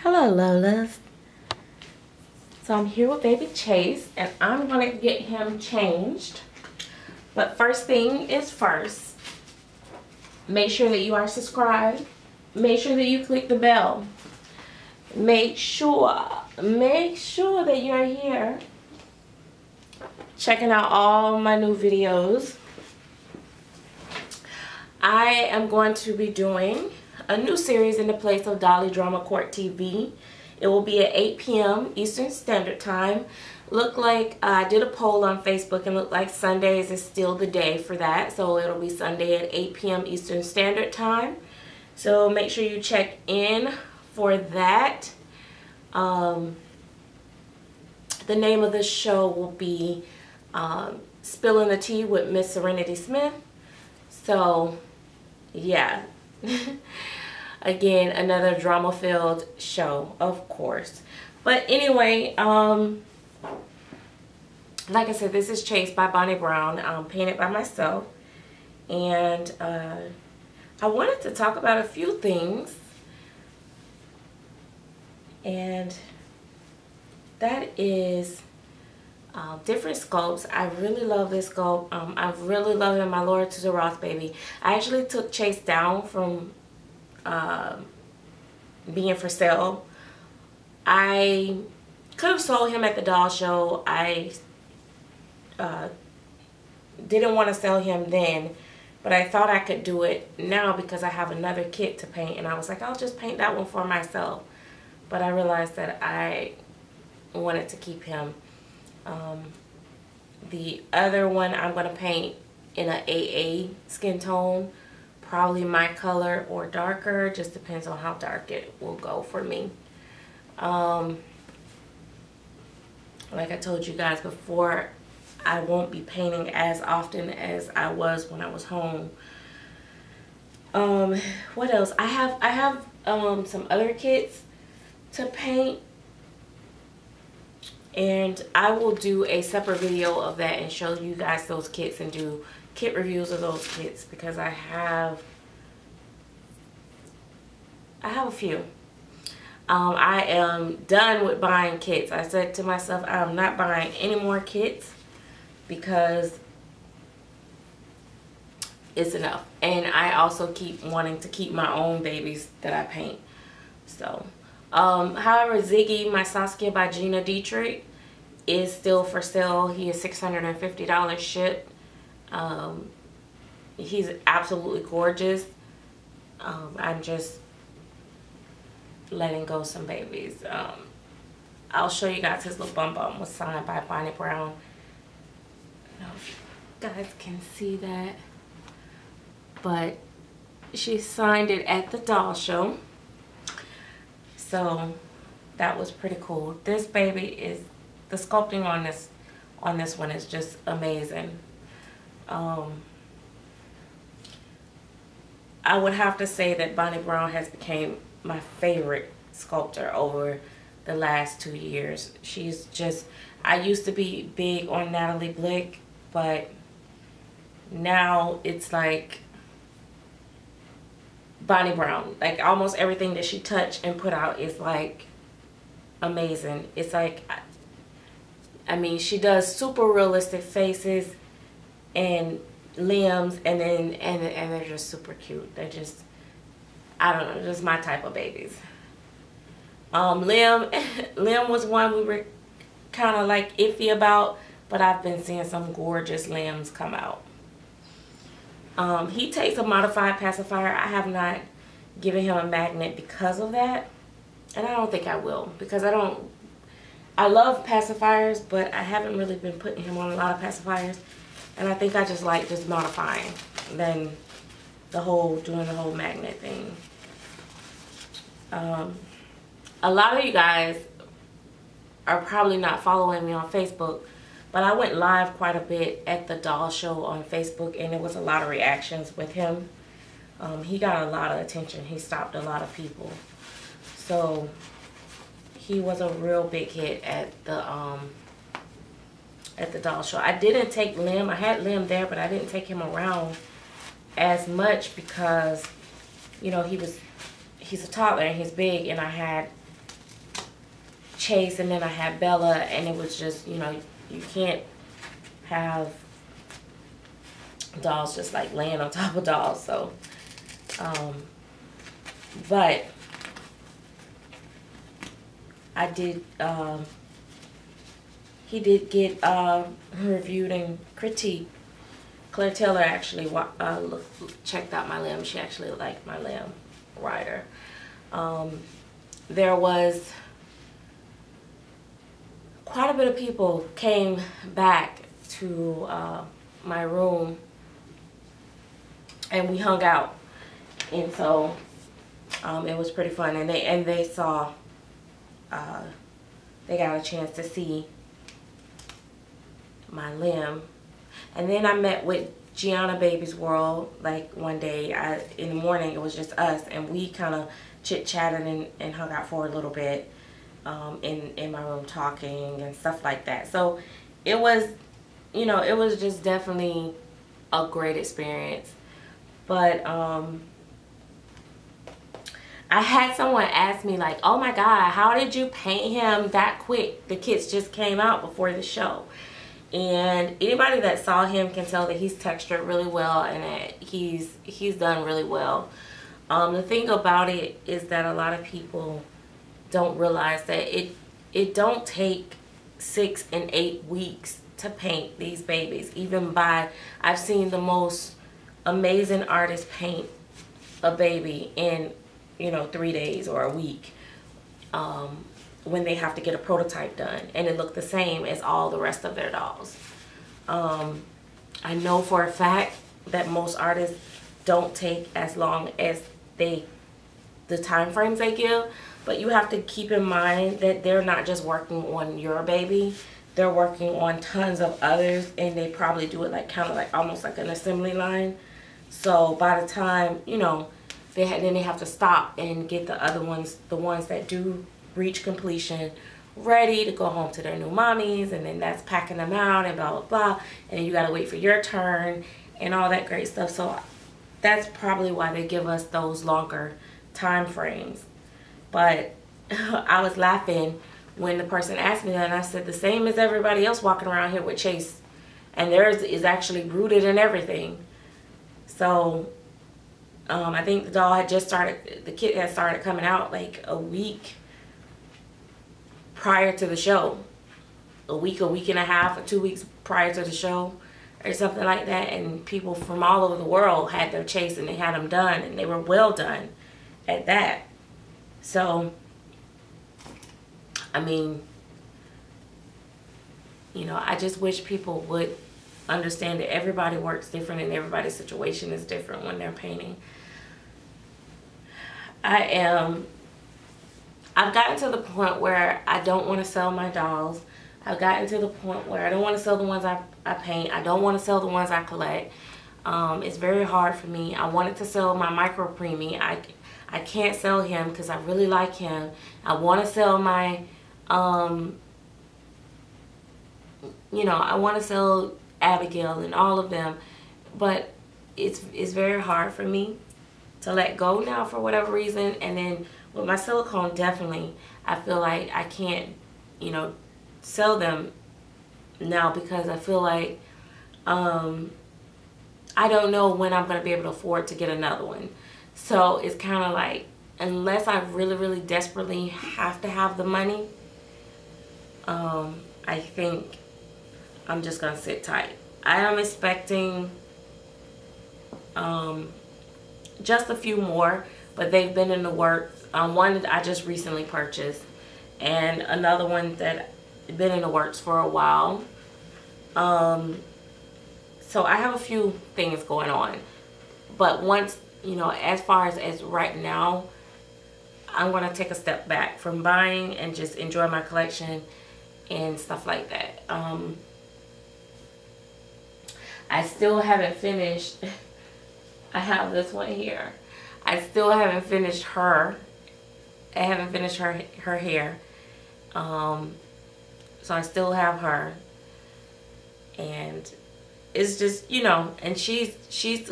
Hello, Lolas. So I'm here with baby Chase, and I'm going to get him changed. But first thing is first, make sure that you are subscribed. Make sure that you click the bell. Make sure that you're here checking out all my new videos. I am going to be doing a new series in the place of Dolly Drama Court TV. It will be at 8 p.m. Eastern Standard Time. Look like I did a poll on Facebook and looked like Sundays is still the day for that. So it'll be Sunday at 8 p.m. Eastern Standard Time. So make sure you check in for that. The name of the show will be Spilling the Tea with Miss Serenity Smith. So yeah. Again, another drama-filled show, of course. But anyway, like I said, this is Chase by Bonnie Brown, painted by myself. And I wanted to talk about a few things. And that is different sculpts. I really love this sculpt. I really love it, my Lord to the Roth baby. I actually took Chase down from being for sale. I could have sold him at the doll show. I didn't want to sell him then, but I thought I could do it now because I have another kit to paint, and I was like, I'll just paint that one for myself. But I realized that I wanted to keep him. The other one I'm going to paint in an AA skin tone, probably my color or darker, just depends on how dark it will go for me. Like I told you guys before, I won't be painting as often as I was when I was home. What else? I have some other kits to paint, and I will do a separate video of that and show you guys those kits and do kit reviews of those kits, because I have a few. I am done with buying kits. I said to myself, I'm not buying any more kits because it's enough. And I also keep wanting to keep my own babies that I paint. So, however, Ziggy, my Saskia by Gina Dietrich, is still for sale. He is $650 shipped. He's absolutely gorgeous. I'm just letting go some babies. I'll show you guys his little bum bum was signed by Bonnie Brown. I don't know if you guys can see that, but she signed it at the doll show. So that was pretty cool. This baby is, the sculpting on this one is just amazing. I would have to say that Bonnie Brown has become my favorite sculptor over the last 2 years. She's just, I used to be big on Natalie Blick, but now it's like Bonnie Brown. Like almost everything that she touched and put out is like amazing. It's like, I mean, she does super realistic faces and limbs, and they're just super cute. They're just, I don't know, just my type of babies. Lim was one we were kind of like iffy about, but I've been seeing some gorgeous limbs come out. He takes a modified pacifier. I have not given him a magnet because of that, and I don't think I will, because I love pacifiers, but I haven't really been putting him on a lot of pacifiers, and I think I just like just modifying than doing the whole magnet thing. A lot of you guys are probably not following me on Facebook, but I went live quite a bit at the doll show on Facebook, and there was a lot of reactions with him. He got a lot of attention. He stopped a lot of people. So he was a real big hit at the doll show. I didn't take Lim. I had Lim there, but I didn't take him around as much because, you know, he's a toddler and he's big, and I had Chase, and then I had Bella, and it was just, you know, you can't have dolls just like laying on top of dolls. So but I did he did get reviewed and critiqued. Claire Taylor actually checked out my limb. She actually liked my limb rider. There was quite a bit of people came back to my room, and we hung out, and so it was pretty fun. And they saw, they got a chance to see my limb. And then I met with Gianna Baby's World, like one day. In the morning, it was just us, and we kind of chit-chatted and hung out for a little bit in my room talking and stuff like that. So it was, you know, it was just definitely a great experience. But I had someone ask me, like, oh my God, how did you paint him that quick? The kits just came out before the show. And anybody that saw him can tell that he's textured really well, and that he's done really well. The thing about it is that a lot of people don't realize that it don't take 6 and 8 weeks to paint these babies. Even I've seen the most amazing artists paint a baby in, you know, 3 days or a week. When they have to get a prototype done, and it looked the same as all the rest of their dolls. I know for a fact that most artists don't take as long as the time frames they give, but you have to keep in mind that they're not just working on your baby, they're working on tons of others, and they probably do it like kind of like almost like an assembly line. So by the time, you know, then they have to stop and get the other ones, the ones that do reach completion, ready to go home to their new mommies, and then that's packing them out and blah blah blah, and then you got to wait for your turn and all that great stuff. So that's probably why they give us those longer time frames. But I was laughing when the person asked me that, and I said the same as everybody else walking around here with Chase, and theirs is actually rooted and everything. So I think the doll had just started, the kit had started coming out like a week prior to the show, a week and a half or 2 weeks prior to the show or something like that, and people from all over the world had their Chase, and they had them done, and they were well done at that. So I mean, you know, I just wish people would understand that everybody works different and everybody's situation is different when they're painting. I've gotten to the point where I don't want to sell my dolls. I've gotten to the point where I don't want to sell the ones I paint. I don't want to sell the ones I collect. It's very hard for me. I wanted to sell my micro preemie. I can't sell him because I really like him. I want to sell my, you know, I want to sell Abigail and all of them, but it's very hard for me to let go now for whatever reason. And then with my silicone, definitely, I feel like I can't, you know, sell them now because I feel like I don't know when I'm going to be able to afford to get another one. So it's kind of like, unless I really, really desperately have to have the money, I think I'm just going to sit tight. I am expecting just a few more, but they've been in the works. One that I just recently purchased, and another one that been in the works for a while. So I have a few things going on, but once, you know, as far as right now, I'm going to take a step back from buying and just enjoy my collection and stuff like that. I still haven't finished. I have this one here. I still haven't finished her. I haven't finished her hair. So I still have her. And it's just, you know, and she's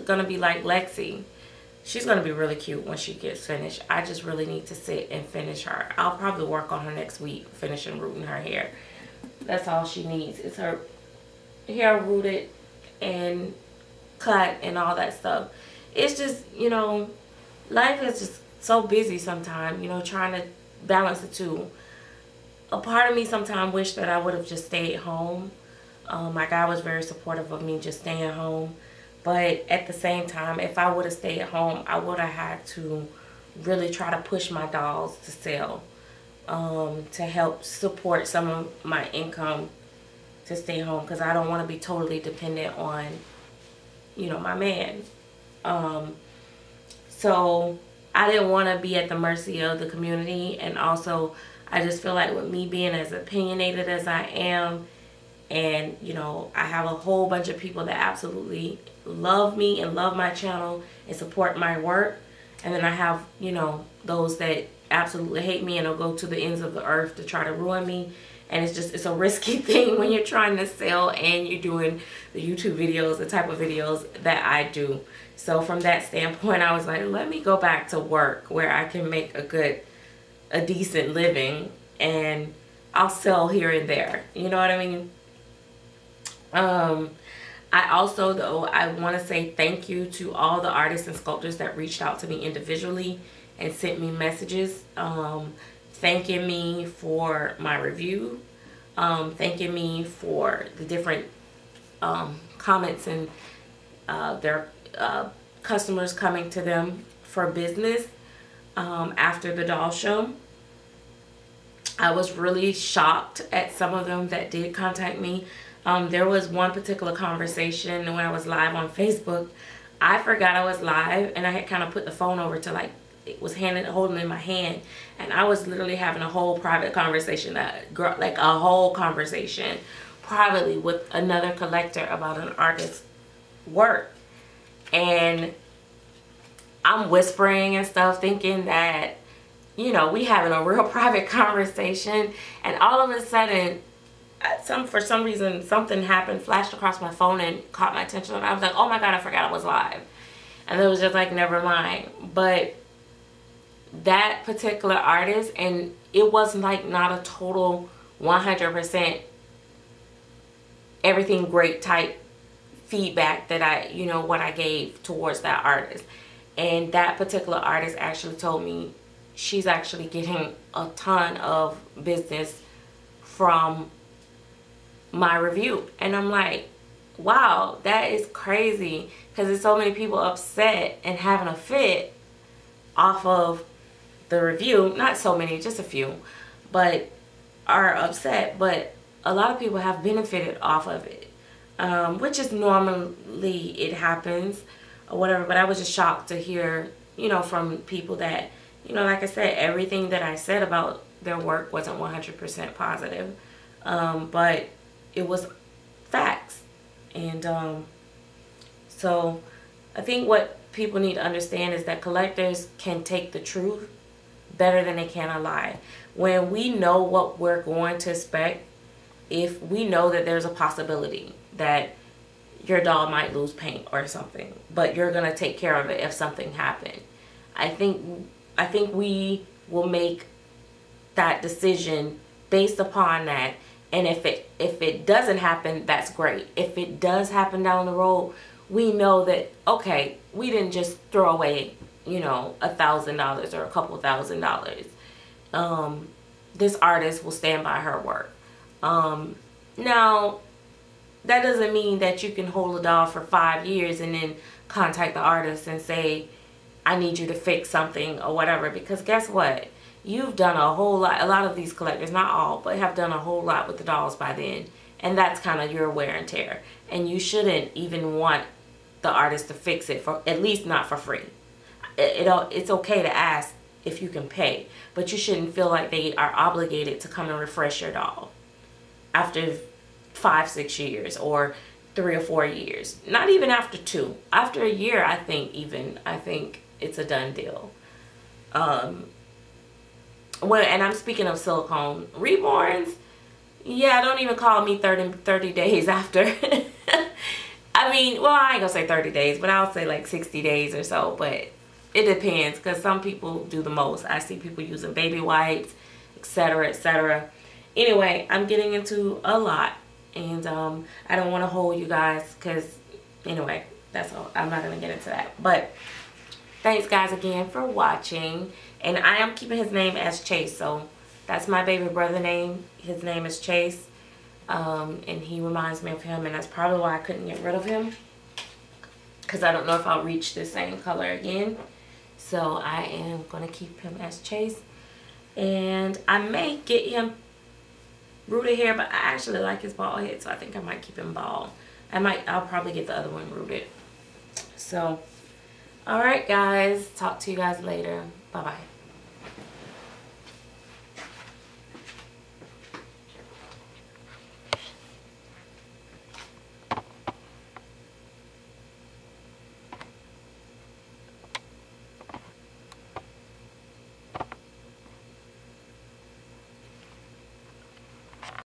gonna be like Lexi. she's going to be really cute when she gets finished. I just really need to sit and finish her. I'll probably work on her next week, finishing rooting her hair. That's all she needs. It's her hair rooted and cut and all that stuff. It's just, you know, life is just so busy sometimes, you know, trying to balance the two. A part of me sometimes wish that I would have just stayed home. My guy was very supportive of me just staying home. But at the same time, if I would have stayed home, I would have had to really try to push my dolls to sell, to help support some of my income to stay home, because I don't want to be totally dependent on, you know, my man. So I didn't want to be at the mercy of the community, and also I just feel like with me being as opinionated as I am, and you know, I have a whole bunch of people that absolutely love me and love my channel and support my work, and then I have, you know, those that absolutely hate me and will go to the ends of the earth to try to ruin me. And it's just, it's a risky thing when you're trying to sell and you're doing the YouTube videos, the type of videos that I do. So from that standpoint, I was like, let me go back to work where I can make a decent living, and I'll sell here and there. You know what I mean? I also, though, I want to say thank you to all the artists and sculptors that reached out to me individually and sent me messages, thanking me for my review, thanking me for the different comments and their customers coming to them for business after the doll show. I was really shocked at some of them that did contact me. There was one particular conversation when I was live on Facebook. I forgot I was live, and I had kind of put the phone over to, like, it was holding in my hand, and I was literally having a whole private conversation, like a whole conversation privately with another collector about an artist's work. And I'm whispering and stuff, thinking that, you know, we having a real private conversation, and all of a sudden, for some reason, something happened, flashed across my phone and caught my attention, and I was like, oh my God, I forgot I was live. And it was just like, never mind. But that particular artist, and it wasn't like not a total 100% everything great type feedback that I, you know, what I gave towards that artist. And that particular artist actually told me she's actually getting a ton of business from my review. And I'm like, wow, that is crazy, because there's so many people upset and having a fit off of the review. Not so many, just a few, but are upset. But a lot of people have benefited off of it, which is normally it happens or whatever. But I was just shocked to hear, you know, from people that, you know, like I said, everything that I said about their work wasn't 100% positive, but it was facts. And so I think what people need to understand is that collectors can take the truth better than they can a lie. When we know what we're going to expect, if we know that there's a possibility that your doll might lose paint or something, but you're gonna take care of it if something happened, I think we will make that decision based upon that. And if it doesn't happen, that's great. If it does happen down the road, we know that, okay, we didn't just throw away, you know, $1,000 or a couple $1,000. This artist will stand by her work. Now, that doesn't mean that you can hold a doll for 5 years and then contact the artist and say, I need you to fix something or whatever, because guess what? You've done a whole lot. A lot of these collectors, not all, but have done a whole lot with the dolls by then. And that's kind of your wear and tear. And you shouldn't even want the artist to fix it, for at least not for free. It's okay to ask if you can pay, but you shouldn't feel like they are obligated to come and refresh your doll after 5-6 years or 3 or 4 years. Not even after 2. After a year, I think it's a done deal. And I'm speaking of silicone reborns. Yeah, don't even call me 30 days after. I mean, well, I ain't gonna say 30 days, but I'll say like 60 days or so. But it depends, because some people do the most. I see people using baby wipes, etc., etc. Anyway, I'm getting into a lot, and I don't want to hold you guys, because anyway, that's all. I'm not going to get into that. But thanks guys again for watching, and I am keeping his name as Chase, so that's my baby brother name. His name is Chase, and he reminds me of him, and that's probably why I couldn't get rid of him, because I don't know if I'll reach the same color again. So I am going to keep him as Chase, and I may get him rooted hair, but I actually like his bald head, so I think I might keep him bald. I'll probably get the other one rooted. So alright guys, talk to you guys later. Bye bye.